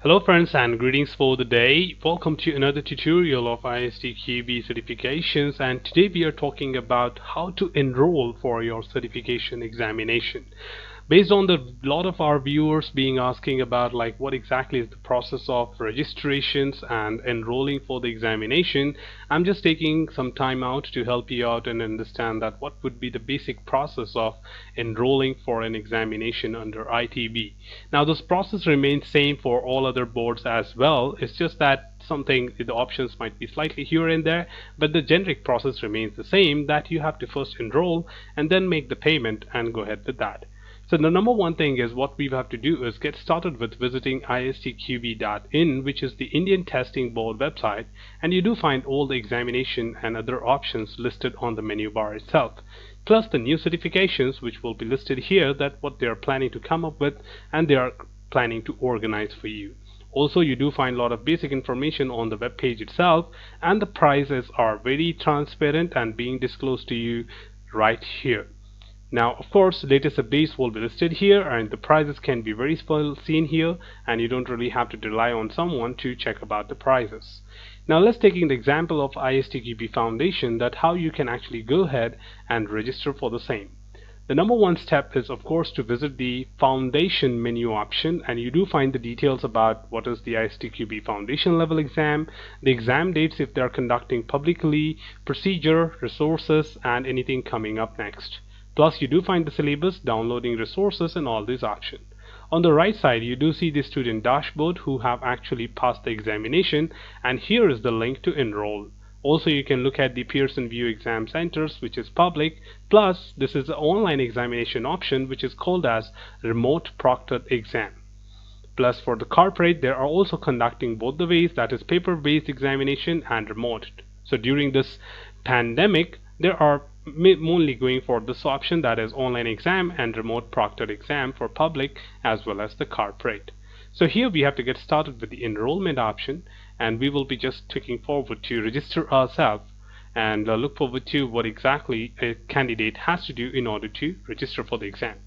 Hello friends and greetings for the day. Welcome to another tutorial of ISTQB certifications, and today we are talking about how to enroll for your certification examination. Based on the lot of our viewers being asking about like what exactly is the process of registrations and enrolling for the examination, I'm just taking some time out to help you out and understand that what would be the basic process of enrolling for an examination under ITB. Now this process remains same for all other boards as well. It's just that the options might be slightly here and there, but the generic process remains the same, that you have to first enroll and then make the payment and go ahead with that. So the number one thing is what we have to do is get started with visiting istqb.in, which is the Indian Testing Board website, and you do find all the examination and other options listed on the menu bar itself, plus the new certifications which will be listed here, that what they are planning to come up with and they are planning to organize for you. Also, you do find a lot of basic information on the web page itself, and the prices are very transparent and being disclosed to you right here. Now, of course, latest updates will be listed here, and the prices can be very well seen here, and you don't really have to rely on someone to check about the prices. Now, let's take an example of ISTQB Foundation, that how you can actually go ahead and register for the same. The number one step is, of course, to visit the Foundation menu option, and you do find the details about what is the ISTQB Foundation level exam, the exam dates if they are conducting publicly, procedure, resources, and anything coming up next. Plus, you do find the syllabus, downloading resources, and all these options. On the right side, you do see the student dashboard who have actually passed the examination, and here is the link to enroll. Also, you can look at the Pearson VUE Exam Centers, which is public, plus this is the online examination option, which is called as remote proctored exam. Plus, for the corporate, they are also conducting both the ways, that is paper-based examination and remote. So during this pandemic, there are only going for this option, that is online exam and remote proctored exam for public as well as the corporate. So here we have to get started with the enrollment option, and we will be just clicking forward to register ourselves and look forward to what exactly a candidate has to do in order to register for the exam.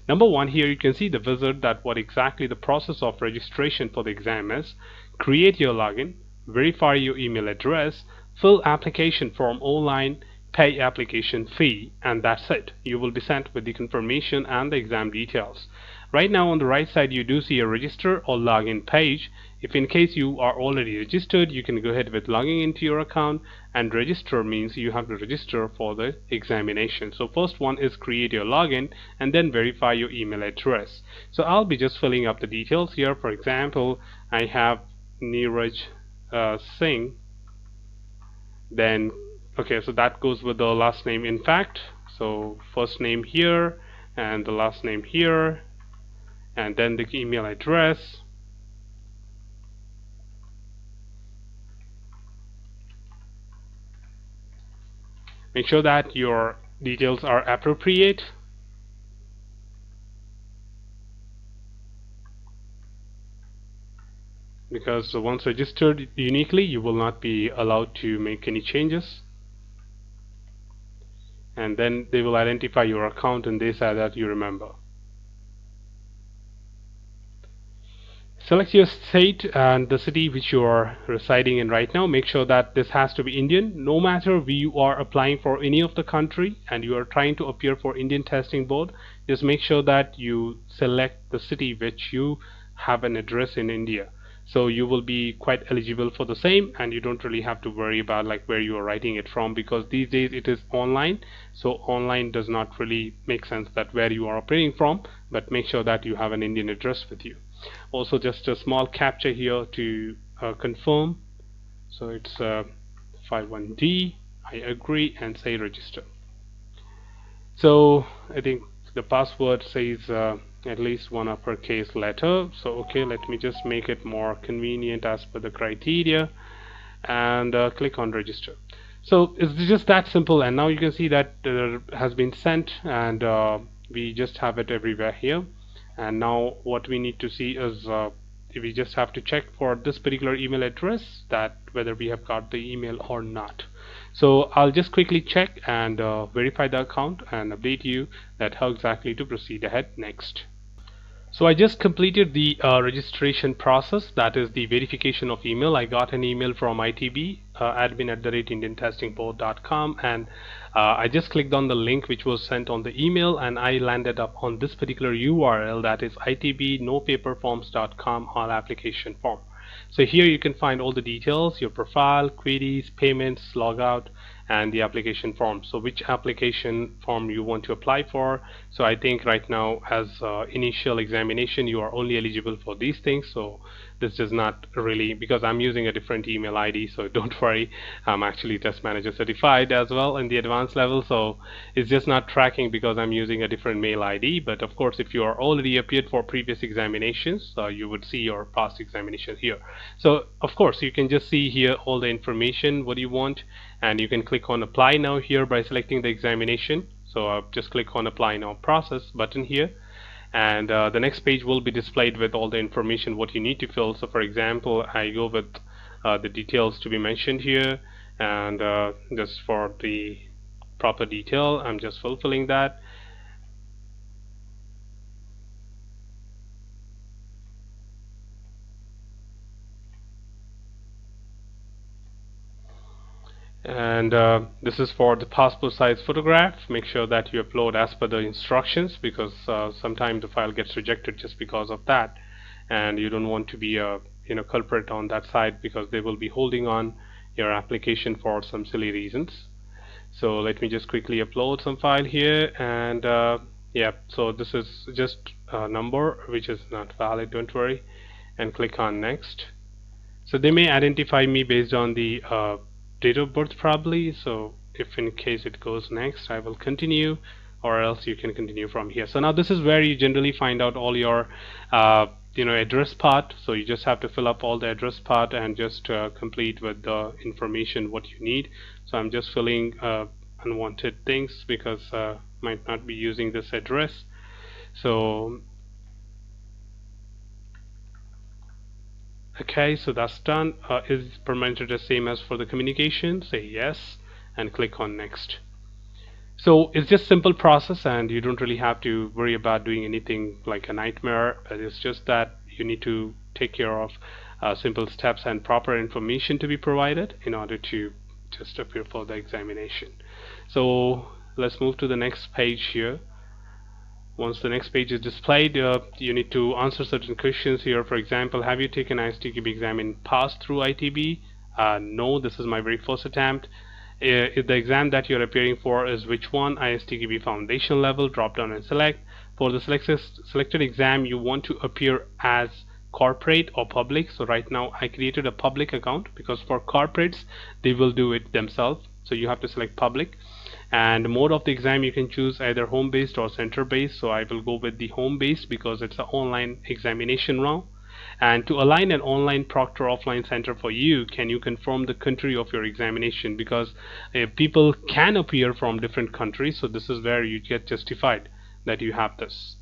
Number one, here you can see the wizard, that what exactly the process of registration for the exam is. Create your login, verify your email address, fill application form online, pay application fee, and that's it. You will be sent with the confirmation and the exam details. Right now on the right side, you do see a register or login page. If in case you are already registered, you can go ahead with logging into your account, and register means you have to register for the examination. So first one is create your login and then verify your email address. So I'll be just filling up the details here. For example, I have Neeraj Singh, then okay, so that goes with the last name in fact. So first name here and the last name here, and then the email address. Make sure that your details are appropriate. Because once registered uniquely, you will not be allowed to make any changes. And then they will identify your account and they say that you remember. Select your state and the city which you are residing in right now. Make sure that this has to be Indian. No matter if you are applying for any of the country and you are trying to appear for Indian Testing Board, just make sure that you select the city which you have an address in India. So you will be quite eligible for the same, and you don't really have to worry about like where you are writing it from, because these days it is online, so online does not really make sense that where you are operating from, but make sure that you have an Indian address with you. Also, just a small captcha here to confirm. So it's 51D. I agree and say register. So I think the password says at least one uppercase letter. So okay, let me just make it more convenient as per the criteria, and click on register. So it's just that simple, and now you can see that has been sent, and we just have it everywhere here. And now what we need to see is we just have to check for this particular email address, that whether we have got the email or not. So I'll just quickly check and verify the account and update you that how exactly to proceed ahead next. So I just completed the registration process, that is the verification of email. I got an email from ITB, admin@indiantestingboard.com, and I just clicked on the link which was sent on the email, and I landed up on this particular URL, that is itbnopaperforms.com all application form. So here you can find all the details, your profile, queries, payments, logout, and the application form. So which application form you want to apply for. So I think right now as initial examination you are only eligible for these things, so this does not really, because I'm using a different email ID, so don't worry, I'm actually test manager certified as well in the advanced level, so it's just not tracking because I'm using a different mail ID. But of course if you are already appeared for previous examinations, you would see your past examination here. So of course you can just see here all the information what you want, and you can click on apply now here by selecting the examination. So just click on apply now process button here, and the next page will be displayed with all the information what you need to fill. So for example, I go with the details to be mentioned here, and just for the proper detail I'm just fulfilling that. And this is for the passport size photograph. Make sure that you upload as per the instructions, because sometimes the file gets rejected just because of that, and you don't want to be a culprit on that side, because they will be holding on your application for some silly reasons. So let me just quickly upload some file here, and yeah, so this is just a number which is not valid, don't worry, and click on next. So they may identify me based on the date of birth probably, so if in case it goes next I will continue, or else you can continue from here. So now this is where you generally find out all your address part. So you just have to fill up all the address part and just complete with the information what you need. So I'm just filling unwanted things because might not be using this address. So okay, so that's done. Is permanent the same as for the communication? Say yes and click on next. So it's just simple process, and you don't really have to worry about doing anything like a nightmare. It's just that you need to take care of simple steps and proper information to be provided in order to just appear for the examination. So let's move to the next page here. Once the next page is displayed, you need to answer certain questions here. For example, have you taken ISTQB exam in past through ITB? No, this is my very first attempt. If the exam that you're appearing for is which one? ISTQB foundation level. Drop down and select. For the selected exam, you want to appear as corporate or public. So right now I created a public account, because for corporates they will do it themselves, so you have to select public. And mode of the exam you can choose either home based or center based, so I will go with the home based because it's an online examination round. And to align an online proctor offline center for you, can you confirm the country of your examination, because people can appear from different countries, so this is where you get justified that you have this.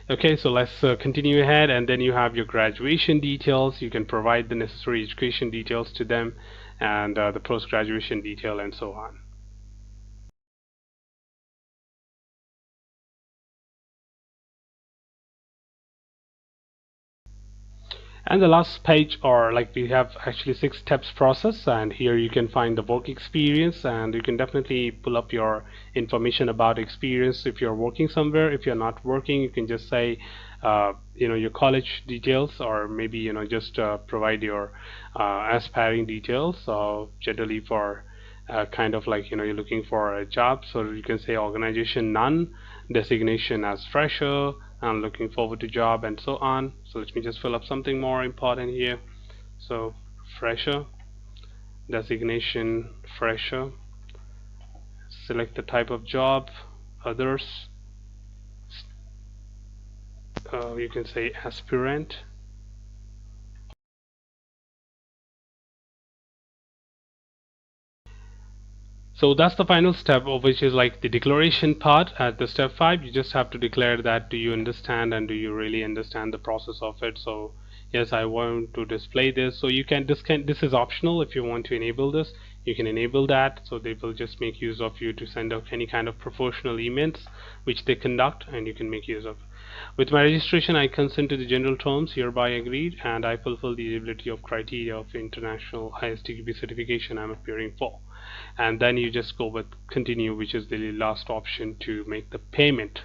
Okay, so let's continue ahead, and then you have your graduation details. You can provide the necessary education details to them, and the post-graduation detail and so on. And the last page, or like we have actually 6 steps process, and here you can find the work experience, and you can definitely pull up your information about experience if you're working somewhere. If you're not working, you can just say your college details, or maybe just provide your aspiring details. So generally for kind of like you're looking for a job, so you can say organization none, designation as fresher, I'm looking forward to job, and so on. So let me just fill up something more important here. So fresher, designation fresher, select the type of job, others, you can say aspirant. So that's the final step, of which is like the declaration part. At the step 5, you just have to declare that do you understand, and do you really understand the process of it. So yes, I want to display this. So you can, this is optional. If you want to enable this, You can enable that, so they will just make use of you to send out any kind of professional emails which they conduct, and you can make use of. With my registration, I consent to the general terms hereby agreed, and I fulfill the eligibility of criteria of international ISTQB certification I'm appearing for. And then you just go with continue, which is the last option to make the payment.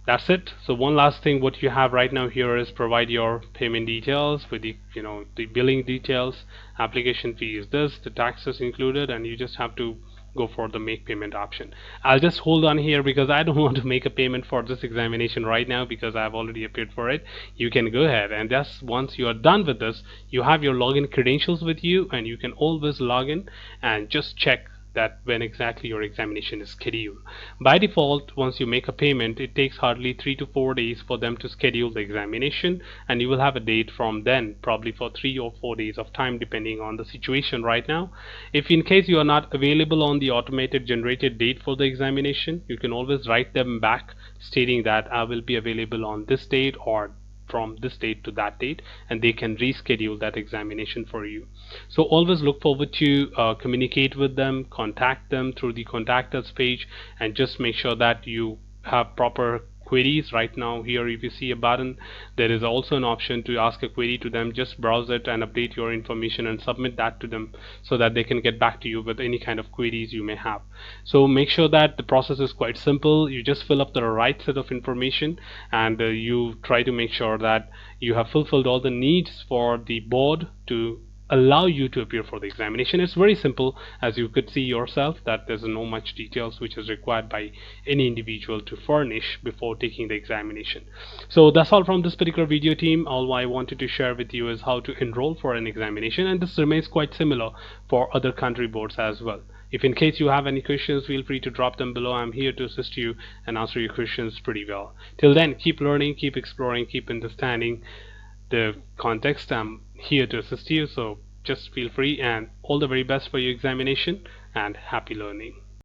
That's it. So one last thing, what you have right now here is provide your payment details with the the billing details, application fee is this, the taxes included, and you just have to go for the make payment option. I'll just hold on here because I don't want to make a payment for this examination right now because I've already appeared for it. You can go ahead, and just once you are done with this, you have your login credentials with you, and you can always log in and just check that when exactly your examination is scheduled. By default, once you make a payment, it takes hardly 3 to 4 days for them to schedule the examination, and you will have a date from then, probably for 3 or 4 days of time depending on the situation right now. If in case you are not available on the automated generated date for the examination, you can always write them back stating that I will be available on this date or from this date to that date, and they can reschedule that examination for you. So always look forward to communicate with them, contact them through the contact us page, and just make sure that you have proper queries. Right now here if you see a button, there is also an option to ask a query to them. Just browse it and update your information and submit that to them so that they can get back to you with any kind of queries you may have. So make sure that the process is quite simple. You just fill up the right set of information, and you try to make sure that you have fulfilled all the needs for the board to allow you to appear for the examination. It's very simple, as you could see yourself, that there's no much details which is required by any individual to furnish before taking the examination. So that's all from this particular video, team. All I wanted to share with you is how to enroll for an examination, and this remains quite similar for other country boards as well. If in case you have any questions, feel free to drop them below. I'm here to assist you and answer your questions pretty well. Till then, keep learning, keep exploring, keep understanding the context. I'm here to assist you, so just feel free, and all the very best for your examination, and happy learning.